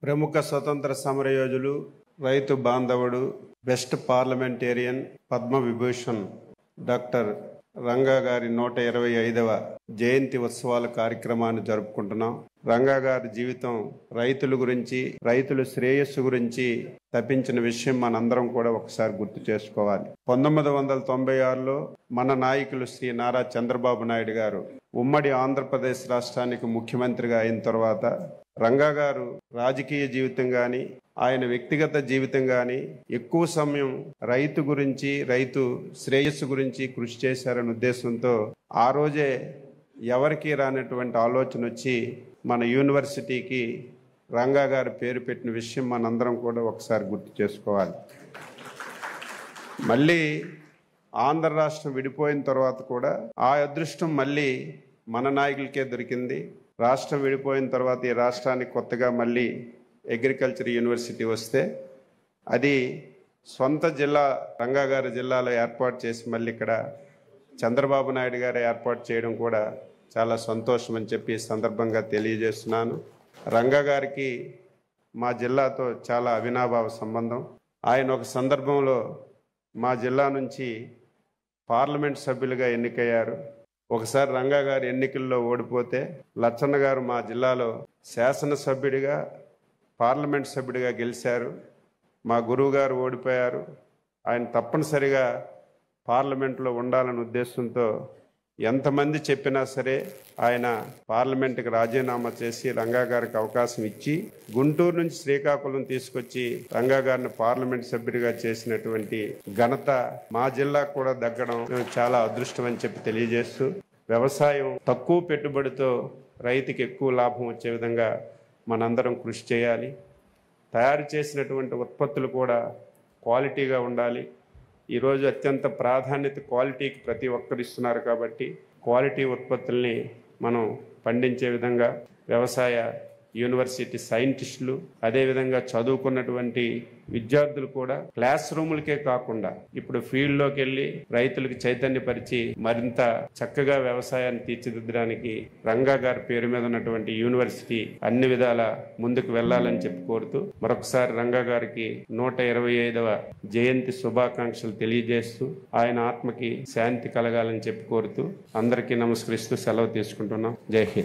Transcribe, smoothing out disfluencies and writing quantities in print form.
ప్రముఖ స్వతంత్ర సమరయోధులు, రైతు బాంధవుడు, best parliamentarian, Padma Vibhushan doctor Ranga గారి 125వ జయంతి ఉత్సవాల కార్యక్రమాన్ని జరుపుకుంటున్నాం. రంగా గారి జీవితం రైతుల గురించి, రైతుల శ్రేయస్సు గురించి తప్పించిన విషయం మనందరం కూడా ఒకసారి గుర్తు చేసుకోవాలి. 1996లో మన నాయకులు శ్రీ నారా చంద్రబాబు నాయుడు గారు ఉమ్మడి ఆంధ్రప్రదేశ్ రాష్ట్రానికి ముఖ్యమంత్రిగా అయిన తర్వాత రంగా గారు రాజకీయ జీవితం కానీ, ఆయన వ్యక్తిగత జీవితం కానీ ఎక్కువ సమయం రైతు గురించి, రైతు శ్రేయస్సు గురించి కృషి చేశారనే ఉద్దేశంతో ఆ రోజే ఎవరికి రానటువంటి ఆలోచన వచ్చి మన యూనివర్సిటీకి రంగా గారి పేరు పెట్టిన విషయం మనందరం కూడా ఒకసారి గుర్తు చేసుకోవాలి. మళ్ళీ ఆంధ్ర రాష్ట్రం విడిపోయిన తర్వాత కూడా ఆ అదృష్టం మళ్ళీ మన నాయకులకే దొరికింది. రాష్ట్రం విడిపోయిన తర్వాత ఈ రాష్ట్రానికి కొత్తగా మళ్ళీ అగ్రికల్చర్ యూనివర్సిటీ వస్తే అది సొంత జిల్లా రంగా గారి జిల్లాలో ఏర్పాటు చేసి మళ్ళీ ఇక్కడ చంద్రబాబు నాయుడు గారు ఏర్పాటు చేయడం కూడా చాలా సంతోషం అని చెప్పి ఈ సందర్భంగా తెలియజేస్తున్నాను. రంగా గారికి మా జిల్లాతో చాలా అవినాభావ సంబంధం. ఆయన ఒక సందర్భంలో మా జిల్లా నుంచి పార్లమెంట్ సభ్యులుగా ఎన్నికయ్యారు. ఒకసారి రంగా గారు ఎన్నికల్లో ఓడిపోతే లచ్చన్న గారు మా జిల్లాలో శాసనసభ్యుడిగా, పార్లమెంట్ సభ్యుడిగా గెలిచారు. మా గురువు గారు ఓడిపోయారు. ఆయన తప్పనిసరిగా పార్లమెంట్లో ఉండాలనే ఉద్దేశంతో ఎంతమంది చెప్పినా సరే ఆయన పార్లమెంటుకి రాజీనామా చేసి రంగా గారికి అవకాశం ఇచ్చి గుంటూరు నుంచి శ్రీకాకుళం తీసుకొచ్చి రంగా గారిని పార్లమెంట్ సభ్యుడిగా చేసినటువంటి ఘనత మా జిల్లాకు కూడా దక్కడం చాలా అదృష్టం అని చెప్పి తెలియజేస్తూ, వ్యవసాయం తక్కువ పెట్టుబడితో రైతుకి ఎక్కువ లాభం వచ్చే విధంగా మనందరం కృషి చేయాలి. తయారు చేసినటువంటి ఉత్పత్తులు కూడా క్వాలిటీగా ఉండాలి. ఈరోజు అత్యంత ప్రాధాన్యత క్వాలిటీకి ప్రతి ఒక్కరు ఇస్తున్నారు కాబట్టి క్వాలిటీ ఉత్పత్తుల్ని మనం పండించే విధంగా వ్యవసాయ యూనివర్సిటీ సైంటిస్టులు, అదేవిధంగా చదువుకున్నటువంటి విద్యార్థులు కూడా క్లాస్ రూములకే కాకుండా ఇప్పుడు ఫీల్డ్లోకి వెళ్ళి రైతులకు చైతన్యపరిచి మరింత చక్కగా వ్యవసాయాన్ని తీర్చిదిద్దడానికి రంగా గారి పేరు మీద ఉన్నటువంటి యూనివర్సిటీ అన్ని విధాల ముందుకు వెళ్లాలని చెప్పి కోరుతూ మరొకసారి రంగా గారికి 125వ జయంతి శుభాకాంక్షలు తెలియజేస్తూ ఆయన ఆత్మకి శాంతి కలగాలని చెప్పి కోరుతూ అందరికీ నమస్కరిస్తూ సెలవు తీసుకుంటున్నాం. జై హింద్.